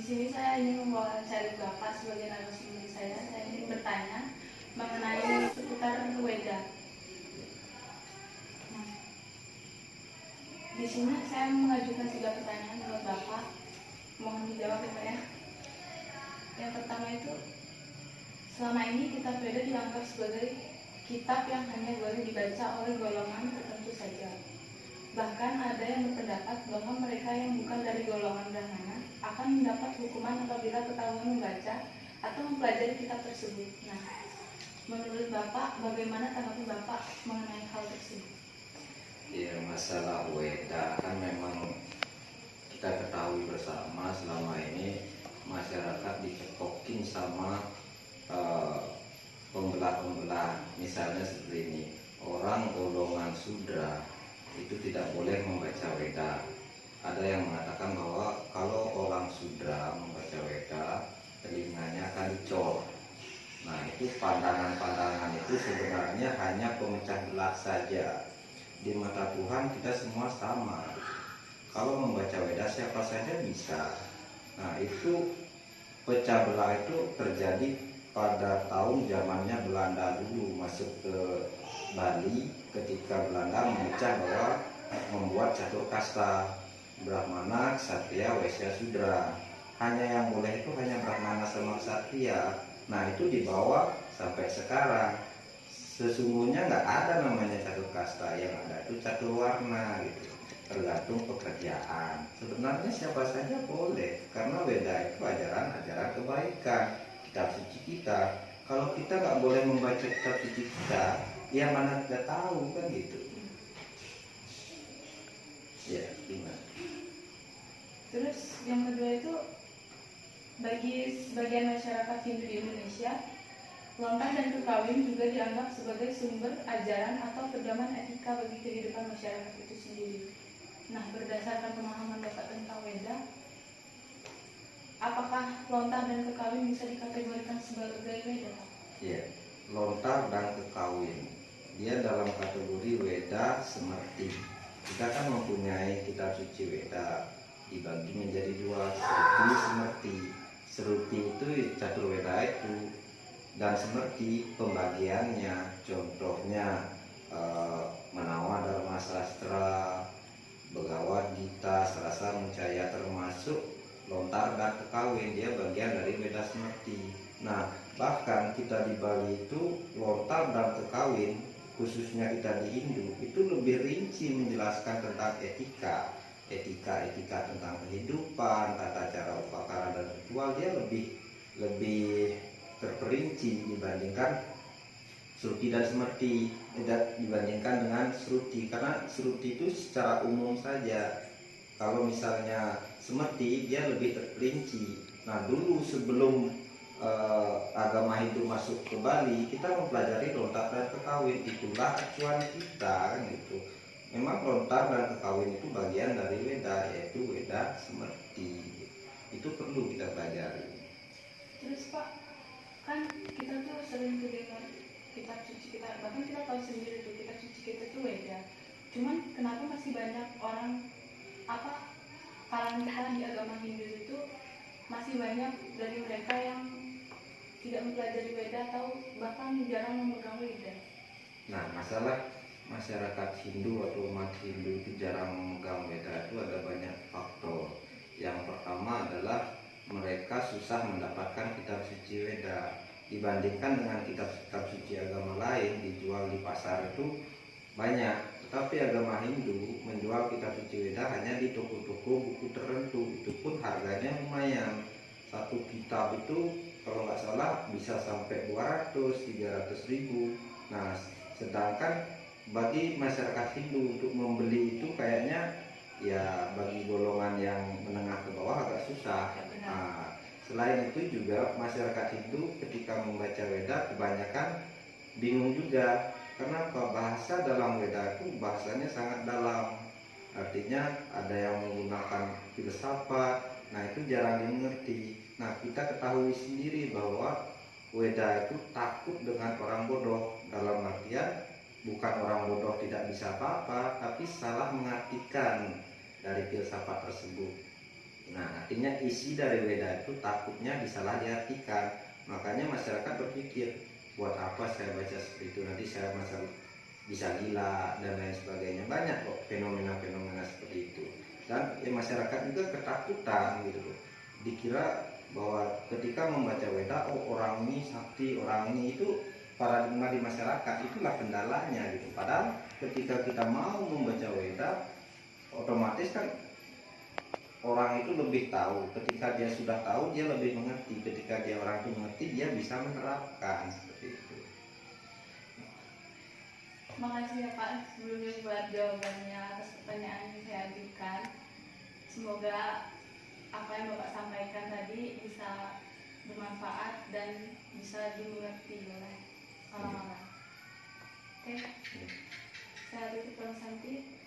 sini saya ingin mewawancari Bapak sebagai narasumber saya. Saya ingin bertanya mengenai seputar Weda. Nah, di sini saya mengajukan 3 pertanyaan buat Bapak. Mohon dijawab ya Pak ya. Yang pertama itu, selama ini kitab Weda dianggap sebagai kitab yang hanya boleh dibaca oleh golongan tertentu saja. Bahkan ada yang berpendapat bahwa mereka yang bukan dari golongan Brahmana akan mendapat hukuman apabila ketahuan membaca atau mempelajari kitab tersebut. Nah, menurut Bapak, bagaimana tanggapan Bapak mengenai hal tersebut? Ya, masalah Weda kan memang kita ketahui bersama selama ini masyarakat dicekokin sama pembelah-pembelah. Misalnya seperti ini, orang golongan Sudra itu tidak boleh membaca Weda. Ada yang mengatakan bahwa kalau orang Sudra membaca Weda, telinganya akan dicor. Nah, itu pandangan-pandangan itu sebenarnya hanya pemecah belah saja. Di mata Tuhan kita semua sama. Kalau membaca Weda siapa saja bisa. Nah, itu pecah belah itu terjadi pada tahun zamannya Belanda dulu masuk ke Bali, ketika Belanda memecah bahwa membuat catur kasta Brahmana, Ksatria, Waisya, Sudra. Hanya yang boleh itu hanya Brahmana sama Ksatria. Nah, itu dibawa sampai sekarang. Sesungguhnya nggak ada namanya catur kasta, yang ada itu catur warna gitu, tergantung pekerjaan. Sebenarnya siapa saja boleh, karena Weda itu ajaran-ajaran kebaikan, kitab suci kita. Kalau kita nggak boleh membaca kitab suci kita, ya mana kita tahu kan gitu. Ya, gimana? Terus yang kedua itu, bagi sebagian masyarakat Hindu di Indonesia, lontar dan kekawin juga dianggap sebagai sumber ajaran atau pedoman etika bagi kehidupan masyarakat itu sendiri. Nah, berdasarkan pemahaman Bapak tentang Weda, apakah lontar dan kekawin bisa dikategorikan sebagai Weda? Ya, lontar dan kekawin, dia dalam kategori Weda Semerti. Kita kan mempunyai kitab suci Weda dibagi menjadi 2, Sruti, Semerti. Sruti itu catur Weda itu, dan Semerti pembagiannya, contohnya Manawa Dharma Sastra, Bhagavad Gita, Sarasa Mucaya, termasuk lontar dan kekawin, dia bagian dari Weda Semerti. Nah, bahkan kita di Bali itu lontar dan kekawin, khususnya kita di Hindu, itu lebih rinci menjelaskan tentang etika tentang kehidupan, tata cara upacara dan ritual. Dia lebih terperinci dibandingkan Sruti dan Semerti, tidak dibandingkan dengan Sruti, karena Sruti itu secara umum saja. Kalau misalnya Semerti, dia lebih terperinci. Nah, dulu sebelum agama Hindu masuk ke Bali, kita mempelajari lontar dan kekawin, itulah acuan kita kan gitu. Memang lontar dan kekawin itu bagian dari Weda, yaitu Weda Semerti. Itu perlu kita pelajari. Terus Pak, kan kita tuh sering dengar kitab suci kita, bahkan kita tahu sendiri tuh kitab suci kita tuh Weda. Cuman kenapa masih banyak orang kalangan kita di agama Hindu itu masih banyak dari mereka yang tidak mempelajari Weda atau bahkan jarang memegang Weda? Nah, masalah masyarakat Hindu atau umat Hindu itu jarang memegang Weda itu ada banyak faktor. Yang pertama adalah mereka susah mendapatkan kitab suci Weda. Dibandingkan dengan kitab-kitab suci agama lain dijual di pasar itu banyak. Tetapi agama Hindu menjual kitab suci Weda hanya di toko-toko buku tertentu. Itu pun harganya lumayan. Satu kitab itu kalau nggak salah bisa sampai 200-300 ribu. Nah, sedangkan bagi masyarakat Hindu untuk membeli itu kayaknya ya bagi golongan yang menengah ke bawah agak susah. Nah, selain itu juga masyarakat Hindu ketika membaca Weda kebanyakan bingung juga. Kenapa? Bahasa dalam Weda itu bahasanya sangat dalam. Artinya ada yang menggunakan filsafat. Nah, itu jarang dimengerti. Nah, kita ketahui sendiri bahwa Weda itu takut dengan orang bodoh. Dalam artian bukan orang bodoh tidak bisa apa-apa, tapi salah mengartikan dari filsafat tersebut. Nah, artinya isi dari Weda itu takutnya disalah diartikan. Makanya masyarakat berpikir, buat apa saya baca seperti itu, nanti saya bisa gila dan lain sebagainya. Banyak kok fenomena-fenomena seperti itu. Dan masyarakat juga ketakutan gitu loh. Dikira bahwa ketika membaca Weda, oh orang ini sakti, orang ini itu paradigma di masyarakat, itulah kendalanya gitu. Padahal ketika kita mau membaca Weda, otomatis kan orang itu lebih tahu. Ketika dia sudah tahu, dia lebih mengerti. Ketika dia orang itu mengerti, dia bisa menerapkan seperti itu. Makasih ya Pak sebelumnya buat jawabannya atas pertanyaan yang saya ajukan. Semoga apa yang Bapak sampaikan tadi bisa bermanfaat dan bisa dimengerti oleh orang-orang. Oke, saya tutup Santi.